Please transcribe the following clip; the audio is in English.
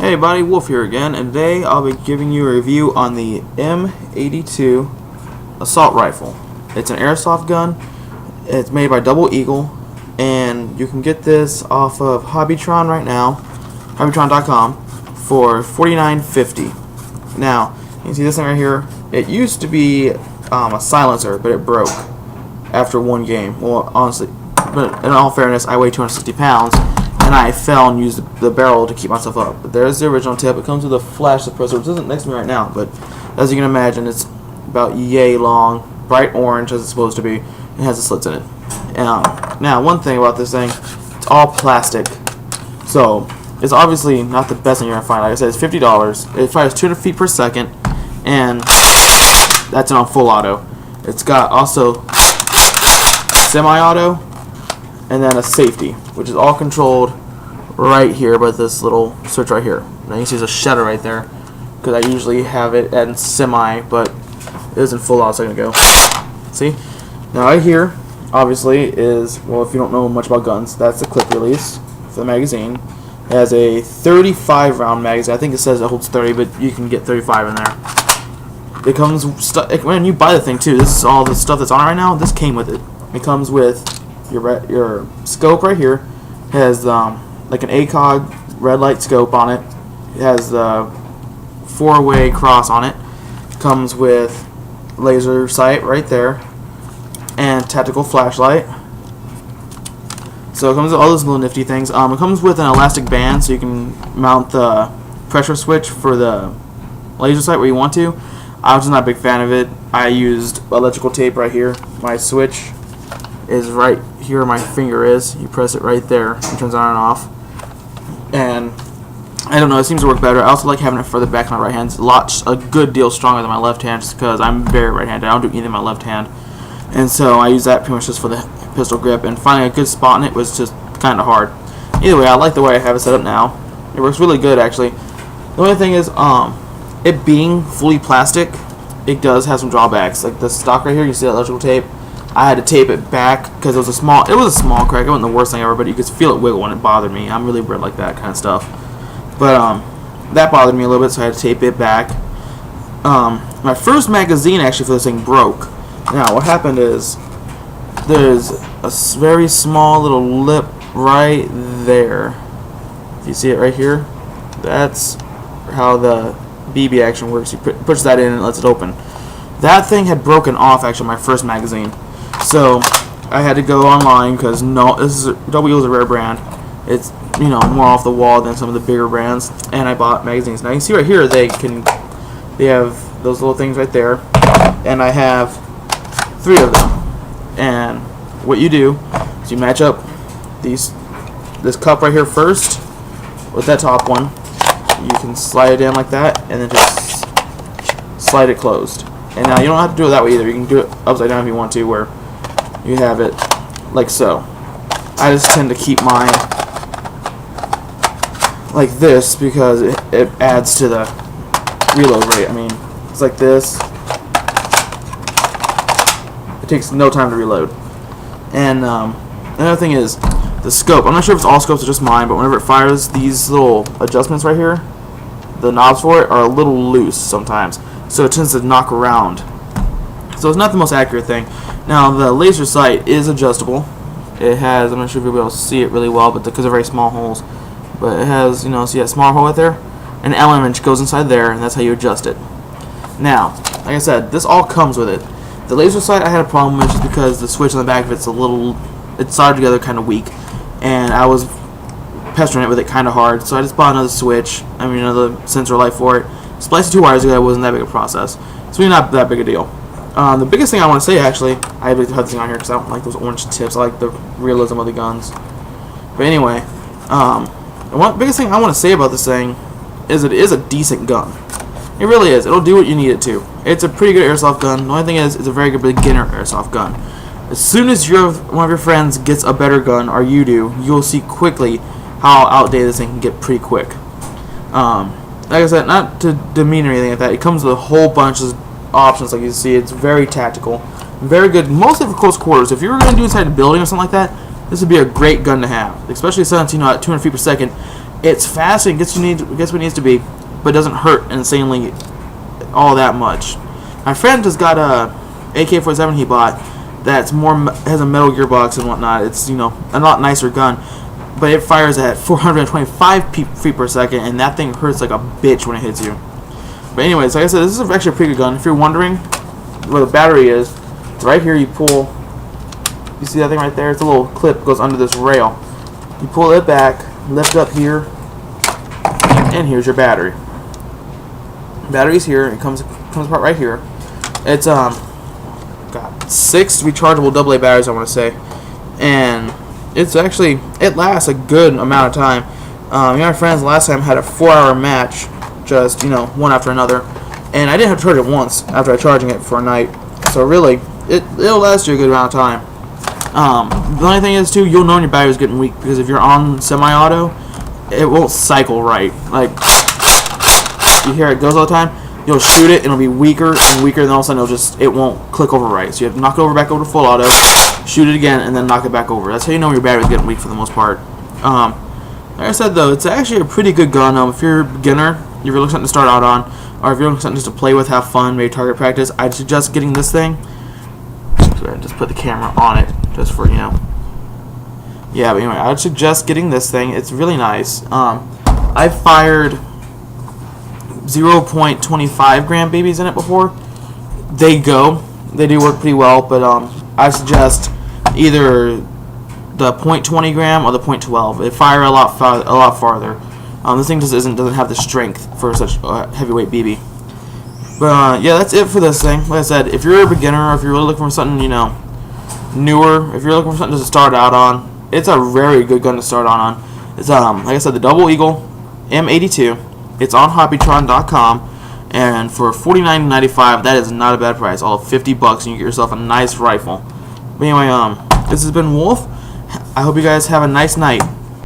Hey buddy, Wolf here again, and today I'll be giving you a review on the M-82 assault rifle. It's an airsoft gun. It's made by Double Eagle, and you can get this off of Hobbytron right now, hobbytron.com, for $49.50. Now, you can see this thing right here. It used to be a silencer, but it broke after one game. Well, honestly, but in all fairness, I weigh 260 pounds. And I fell and used the barrel to keep myself up. But there's the original tip. It comes with a flash suppressor, which isn't next to me right now, but as you can imagine, it's about yay long, bright orange as it's supposed to be, and has the slits in it. Now, one thing about this thing, it's all plastic, so it's obviously not the best thing you're gonna find. Like I said, it's $50. It fires 200 feet per second, and that's on full auto. It's got also semi-auto, and then a safety, which is all controlled right here by this little switch right here. Now you can see there's a shutter right there, because I usually have it at semi, but it is in full auto a second ago. See? Now right here, obviously, is, well, if you don't know much about guns, that's the clip release for the magazine. It has a 35 round magazine. I think it says it holds 30, but you can get 35 in there. It comes, when you buy the thing too, this is all the stuff that's on it right now, this came with it. It comes with your scope right here. It has like an ACOG red light scope on it. It has the 4-way cross on it. Comes with laser sight right there and tactical flashlight. So it comes with all those little nifty things. It comes with an elastic band so you can mount the pressure switch for the laser sight where you want to. I was just not a big fan of it. I used electrical tape right here. My switch is right here where my finger is. You press it right there. It turns on and off. And I don't know, it seems to work better. I also like having it further back on my right hand. It's a good deal stronger than my left hand just because I'm very right-handed. I don't do anything with my left hand. And so I use that pretty much just for the pistol grip. And finding a good spot in it was just kind of hard. Either way, I like the way I have it set up now. It works really good, actually. The only thing is, it being fully plastic, it does have some drawbacks. Like the stock right here, you see that electrical tape? I had to tape it back because it was a small crack. It wasn't the worst thing ever, but you could feel it wiggle and it bothered me. I'm really weird like that kind of stuff. But that bothered me a little bit, so I had to tape it back. My first magazine actually for this thing broke. Now what happened is there's a very small little lip right there. If you see it right here, that's how the BB action works. You push that in and it lets it open. That thing had broken off actually my first magazine. So I had to go online because Double Eagle is a rare brand. It's more off the wall than some of the bigger brands, and I bought magazines. Now you can see right here they have those little things right there, and I have 3 of them. And what you do is you match up this cup right here first with that top one. You can slide it in like that, and then just slide it closed. And now you don't have to do it that way either. You can do it upside down if you want to, where you have it like so. I just tend to keep mine like this because it adds to the reload rate. I mean, it's like this. It takes no time to reload. And another thing is the scope. I'm not sure if it's all scopes or just mine, but whenever it fires, these little adjustments right here, the knobs for it are a little loose sometimes, so it tends to knock around. So it's not the most accurate thing. Now the laser sight is adjustable. It has, I'm not sure if you'll be able to see it really well, but because they're very small holes. But it has, see that small hole right there? An element goes inside there, and that's how you adjust it. Now, like I said, this all comes with it. The laser sight I had a problem with just because the switch on the back of it's soldered together kind of weak, and I was pestering it with it kind of hard, so I just bought another switch, another sensor light for it. Spliced 2 wires together wasn't that big a process. It's really not that big a deal. The biggest thing I want to say, actually, I have this thing on here because I don't like those orange tips. I like the realism of the guns. But anyway, the biggest thing I want to say about this thing is it is a decent gun. It really is. It'll do what you need it to. It's a pretty good airsoft gun. The only thing is, it's a very good beginner airsoft gun. As soon as one of your friends gets a better gun, or you do, you'll see quickly how outdated this thing can get pretty quick. Like I said, not to demean or anything like that, it comes with a whole bunch of options. Like you see, it's very tactical, very good, mostly for close quarters. If you were going to do inside a building or something like that, this would be a great gun to have, especially since at 200 feet per second, It's fast and gets what it needs to be, but it doesn't hurt insanely all that much. My friend just got a AK-47 he bought that's has a metal gearbox and whatnot. It's, you know, a lot nicer gun, but it fires at 425 feet per second, and that thing hurts like a bitch when it hits you. But anyways, like I said, this is actually a pretty good gun. If you're wondering where the battery is, right here you pull. You see that thing right there? It's a little clip goes under this rail. You pull it back, lift up here, and here's your battery. Battery's here. It comes apart right here. It's got 6 rechargeable AA batteries, I want to say, and it lasts a good amount of time. My friends last time had a 4-hour match, just, you know, one after another, and I didn't have to charge it once after I charging it for a night. So really, it'll last you a good amount of time. The only thing is too, you'll know when your battery's getting weak, because if you're on semi-auto, it won't cycle right. Like, you hear it goes all the time. You'll shoot it, and it'll be weaker and weaker, and then all of a sudden it won't click over right. So you have to knock it back over to full auto, shoot it again, and then knock it back over. That's how you know your battery's getting weak for the most part. Like I said though, it's actually a pretty good gun. If you're a beginner, if you're looking for something to start out on, or if you're looking for something just to play with, have fun, maybe target practice, I'd suggest getting this thing. So just put the camera on it, just for, you know. Yeah, but anyway, I'd suggest getting this thing. It's really nice. I fired 0.25 gram BBs in it before. They do work pretty well, but I suggest either the 0.20 gram or the 0.12. They fire a lot farther. This thing just doesn't have the strength for such a heavyweight BB. But yeah, that's it for this thing. Like I said, if you're a beginner, or if you're really looking for something, you know, newer, if you're looking for something to start out on, it's a very good gun to start on. It's like I said, the Double Eagle M-82. It's on hobbytron.com, and for $49.95, that is not a bad price. All of $50, and you get yourself a nice rifle. But anyway, this has been Wolf. I hope you guys have a nice night.